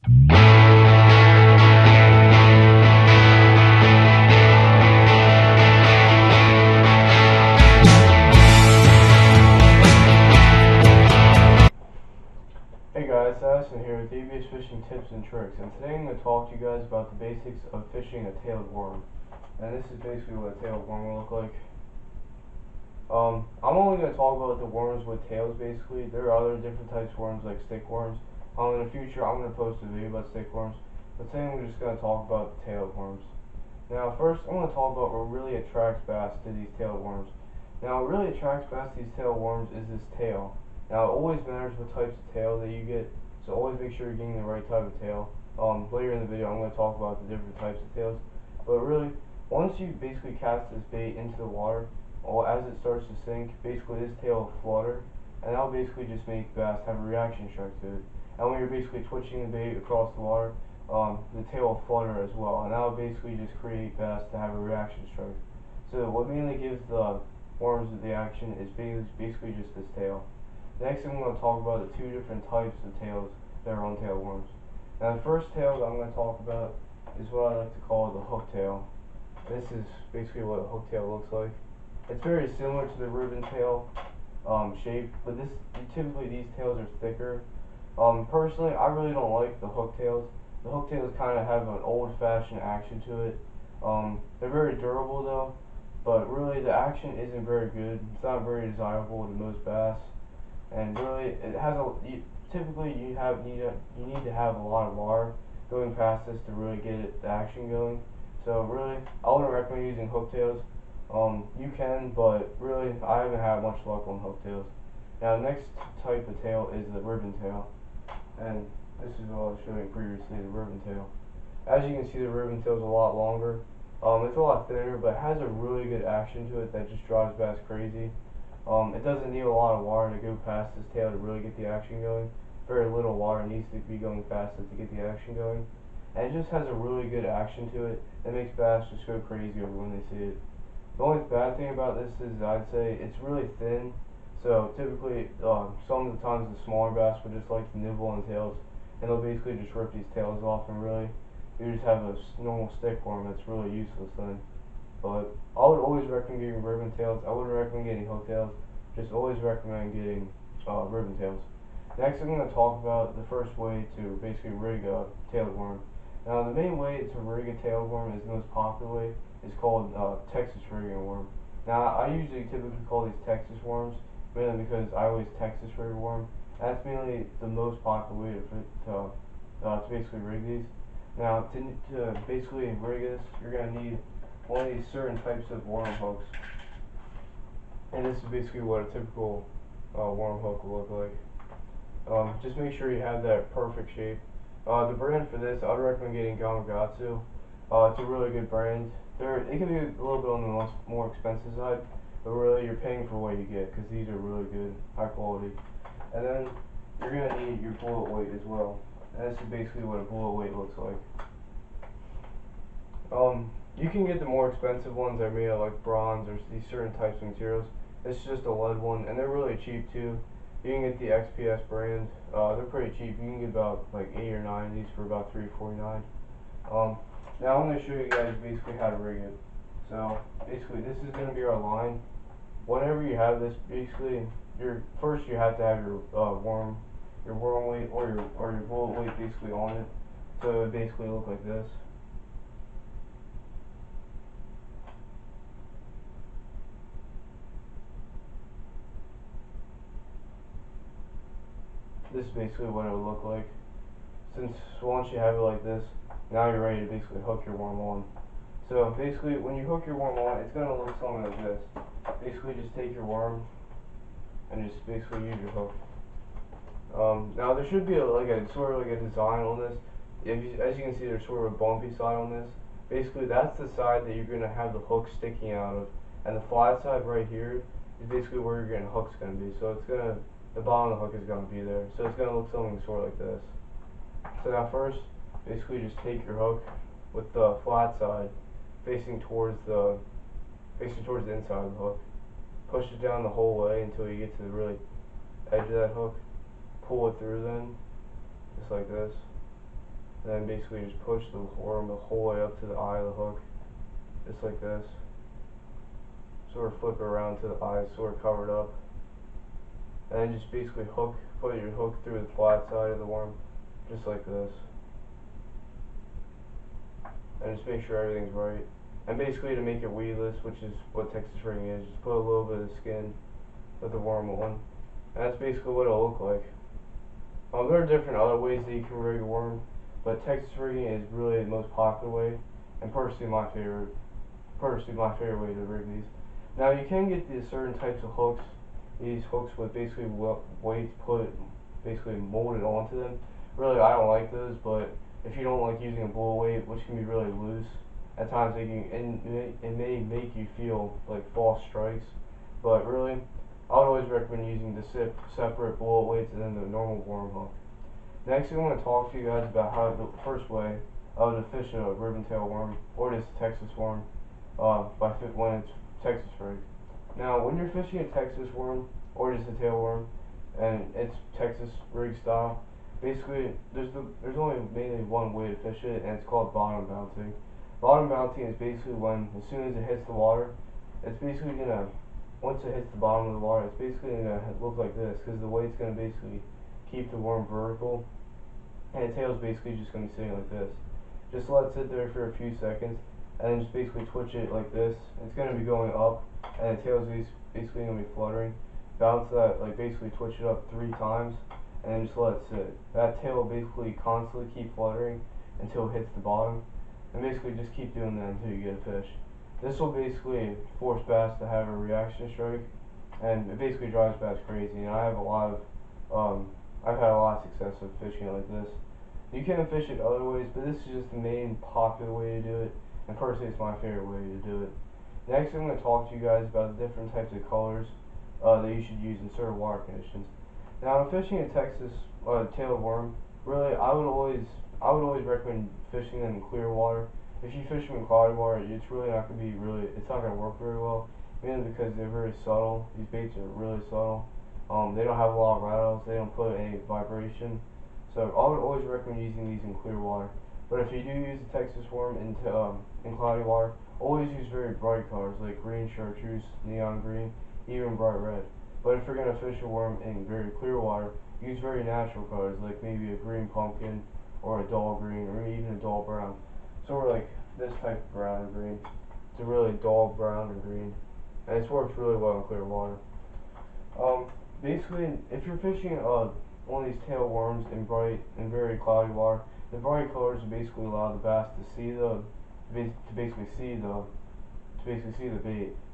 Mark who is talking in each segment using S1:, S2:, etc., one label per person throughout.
S1: Hey guys, Addison here with ABS Fishing Tips and Tricks, and today I'm going to talk to you guys about the basics of fishing a tailed worm. And this is basically what a tailed worm will look like. I'm only going to talk about the worms with tails basically. There are other different types of worms like stickworms. In the future I'm going to post a video about stickworms, but today we're just going to talk about the tailed worms. Now first I'm going to talk about what really attracts bass to these tailed worms. Now what really attracts bass to these tailed worms is this tail. Now it always matters what types of tail that you get, so always make sure you're getting the right type of tail. Later in the video I'm going to talk about the different types of tails, but really, once you basically cast this bait into the water, or as it starts to sink, basically this tail will flutter, and that'll basically just make bass have a reaction strike to it. And when you're basically twitching the bait across the water, the tail will flutter as well, and that'll basically just create bass to have a reaction strike. So what mainly gives the worms the action is basically just this tail. Next, I'm going to talk about the two different types of tails that are on tailed worms. Now, the first tail that I'm going to talk about is what I like to call the hook tail. This is basically what a hook tail looks like. It's very similar to the ribbon tail shape, but typically these tails are thicker. Personally, I really don't like the hook tails. The hook tails kind of have an old-fashioned action to it. They're very durable though, but really the action isn't very good. It's not very desirable to most bass. And really, it has typically you need to have a lot of wire going past this to really get the action going. So really, I wouldn't recommend using hook tails. You can, but really, I haven't had much luck on hook tails. Now, the next type of tail is the ribbon tail, and this is what I was showing previously, the ribbon tail. As you can see, the ribbon tail is a lot longer. It's a lot thinner, but it has a really good action to it that just drives bass crazy. It doesn't need a lot of wire to go past this tail to really get the action going. Very little wire needs to be going past it to get the action going. And it just has a really good action to it that makes bass just go crazy over when they see it. The only bad thing about this is I'd say it's really thin. So typically, some of the times the smaller bass would just like to nibble on tails, and they'll basically just rip these tails off, and really, you just have a normal stickworm that's really useless then. But I would always recommend getting ribbon tails. I wouldn't recommend getting hook tails. Just always recommend getting ribbon tails. Next, I'm going to talk about the first way to basically rig a tailed worm. Now, the main way to rig a tailed worm is the most popular way. It's called Texas rigging worm. Now, I usually typically call these Texas worms, mainly because I always Texas rig a worm. That's mainly the most popular way to basically rig these. Now, to basically rig this, you're going to need one of these certain types of worm hooks, and this is basically what a typical worm hook will look like. Just make sure you have that perfect shape. The brand for this, I would recommend getting Gamakatsu. It's a really good brand. It can be a little bit on the more expensive side, but really you're paying for what you get because these are really good, high quality. And then you're going to need your bullet weight as well. And this is basically what a bullet weight looks like. You can get the more expensive ones that are made of like bronze or these certain types of materials. This is just a lead one, and they're really cheap too. You can get the XPS brand. They're pretty cheap. You can get about like 8 or 9 of these for about $3.49. Now I'm going to show you guys basically how to rig it. So basically this is going to be our line. Whenever you have this, basically first you have to have your worm weight or your bullet weight basically on it. So it basically look like this. This is basically what it would look like. Since once you have it like this, now you're ready to basically hook your worm on. So basically when you hook your worm on, it's going to look something like this. Basically just take your worm and just basically use your hook. Now there should be sort of like a design on this. As you can see, there's sort of a bumpy side on this. Basically that's the side that you're going to have the hook sticking out of, and the flat side right here is basically where your hook's going to be. So the bottom of the hook is going to be there. So it's going to look something sort of like this. So now first, basically just take your hook with the flat side facing towards the inside of the hook. Push it down the whole way until you get to the really edge of that hook. Pull it through then, just like this. and then basically just push the worm the whole way up to the eye of the hook, just like this. Sort of flip it around to the eye, sort of covered up, and then just basically put your hook through the flat side of the worm, just like this, and just make sure everything's right. And basically to make it weedless, which is what Texas rigging is, just put a little bit of skin with the worm on, and that's basically what it'll look like. There are different other ways that you can rig a worm, but Texas rigging is really the most popular way, and personally my favorite way to rig these. Now you can get these certain types of hooks, these hooks with basically weights basically molded onto them. Really, I don't like those, but if you don't like using a bull weight, which can be really loose, at times it may make you feel like false strikes, but really, I would always recommend using the separate bullet weights and then the normal worm hook. Next, I want to talk to you guys about how the first way to fish a ribbon tail worm or this Texas worm when it's Texas rigged. Now, when you're fishing a Texas worm or just a tail worm and it's Texas rig style, basically there's only mainly one way to fish it, and it's called bottom bouncing. Bottom bouncing is basically when, as soon as it hits the water, it's basically gonna, once it hits the bottom of the water, it's basically gonna look like this, because the weight's gonna basically keep the worm vertical, and the tail's basically just gonna be sitting like this. Just let it sit there for a few seconds, and then just basically twitch it like this. It's gonna be going up, and the tail's basically gonna be fluttering. Bounce that, like basically twitch it up 3 times, and then just let it sit. That tail will basically constantly keep fluttering until it hits the bottom, and basically just keep doing that until you get a fish. This will basically force bass to have a reaction strike, and it basically drives bass crazy. And I have I've had a lot of success with fishing it like this. You can fish it other ways, but this is just the main popular way to do it, and personally it's my favorite way to do it. Next, I'm going to talk to you guys about the different types of colors that you should use in certain water conditions. Now, fishing a Texas tailed worm, really, I would always recommend fishing them in clear water. If you fish them in cloudy water, it's really not going to be it's not going to work very well, mainly because they're very subtle. These baits are really subtle. They don't have a lot of rattles. They don't put any vibration. So I would always recommend using these in clear water. But if you do use a Texas worm in cloudy water, always use very bright colors like green chartreuse, neon green, even bright red. But if you're going to fish a worm in very clear water, use very natural colors like maybe a green pumpkin or a dull green or even a dull brown. Sort of like this type of brown or green. It's a really dull brown or green. And it works really well in clear water. Basically, if you're fishing one of these tail worms in very cloudy water, the bright colors basically allow the bass to see the bait.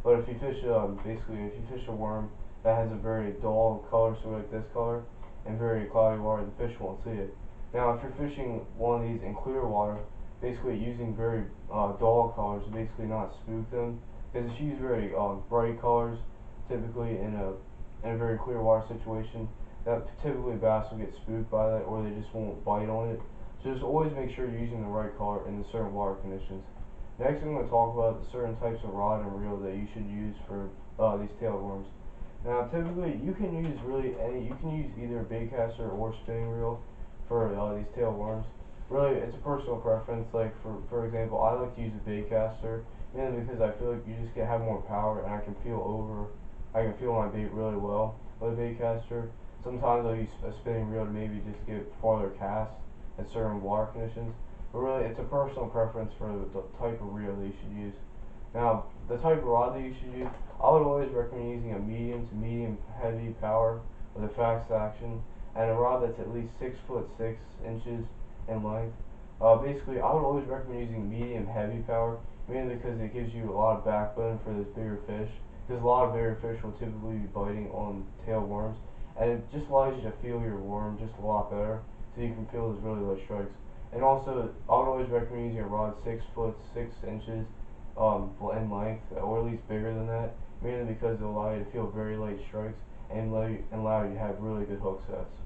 S1: But if you fish a worm that has a very dull color, so like this color, in very cloudy water, the fish won't see it. Now, if you're fishing one of these in clear water, basically using very dull colors to basically not spook them, because if you use very bright colors, typically in a very clear water situation, that typically bass will get spooked by that, or they just won't bite on it. So just always make sure you're using the right color in the certain water conditions. Next, I'm going to talk about the certain types of rod and reel that you should use for these tailed worms. Now, typically, you can use either a baitcaster or spinning reel for these tailed worms. Really, it's a personal preference. Like for example, I like to use a baitcaster mainly because I feel like you just have more power, and I can feel my bait really well with a baitcaster. Sometimes I'll use a spinning reel to maybe just get farther casts at certain water conditions. But really, it's a personal preference for the type of reel that you should use. Now, the type of rod that you should use, I would always recommend using a medium to medium heavy power with a fast action, and a rod that's at least 6'6" in length. Basically, I would always recommend using medium heavy power, mainly because it gives you a lot of backbone for this bigger fish. Because a lot of bigger fish will typically be biting on tailed worms, and it just allows you to feel your worm just a lot better, so you can feel those really light strikes. And also, I would always recommend using a rod 6'6" in length, or at least bigger than that, mainly because it will allow you to feel very light strikes and allow you to have really good hook sets.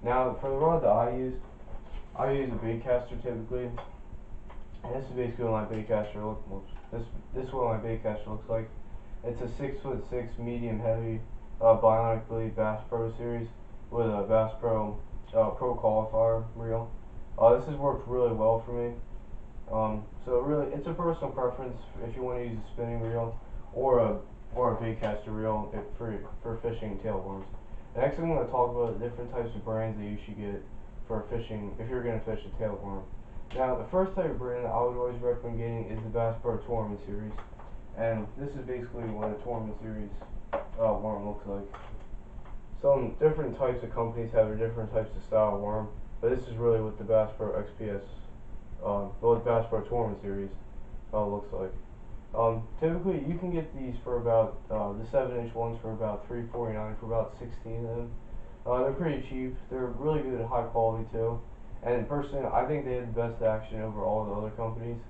S1: Now, for the rod that I use a baitcaster typically, and this is basically what my baitcaster this is what my baitcaster looks like. It's a 6'6" medium heavy Bionic Blade Bass Pro Series with a Bass Pro Pro Qualifier reel. This has worked really well for me. So really, it's a personal preference if you want to use a spinning reel or a bait caster reel for fishing tailworms. Next, I'm going to talk about the different types of brands that you should get for fishing if you're going to fish a tailworm. Now, the first type of brand that I would always recommend getting is the Bass Pro Tournament Series, and this is basically what a Tournament Series worm looks like. Some different types of companies have their different types of style worm, but this is really what the Bass Pro XPS, the Bass Pro Tournament Series looks like. Typically, you can get these for about the 7-inch ones for about $3.49 for about 16 of them. They're pretty cheap. They're really good, high quality too. And personally, I think they had the best action over all the other companies.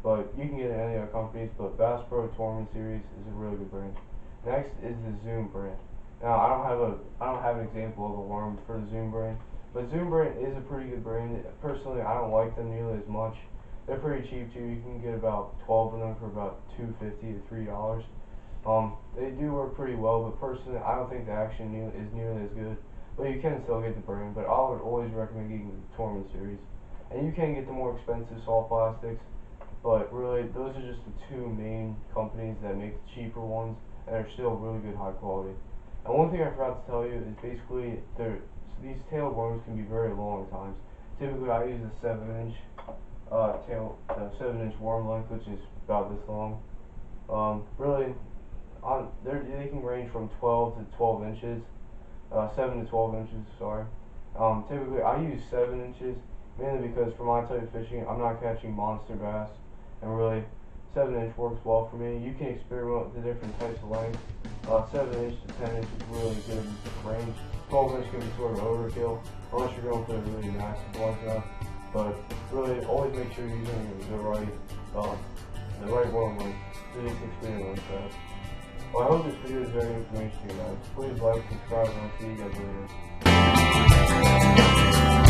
S1: But you can get it in any other companies. But Bass Pro Tournament Series is a really good brand. Next is the Zoom brand. Now, I don't have an example of a worm for the Zoom brand, but Zoom brand is a pretty good brand. Personally, I don't like them nearly as much. They're pretty cheap too. You can get about 12 of them for about $2.50 to $3. They do work pretty well, but personally, I don't think the action is nearly as good. But you can still get the brand. But I would always recommend getting the Tournament Series. And you can get the more expensive soft plastics, but really, those are just the two main companies that make the cheaper ones, and are still really good, high quality. And one thing I forgot to tell you is basically these tail worms can be very long at times. Typically, I use a 7-inch 7-inch worm length, which is about this long. Really, they can range from 12 to 12 inches, 7 to 12 inches. Sorry. Typically, I use 7 inches mainly because for my type of fishing, I'm not catching monster bass, and really, 7-inch works well for me. You can experiment with the different types of lengths. 7-inch to 10-inch is really good range. 12-inch can be sort of overkill unless you're going for the really massive ones now. But really, always make sure you're using the right worm length so you can experiment with that. Well, I hope this video is very informational to you guys. Please like, subscribe, and I'll see you guys later.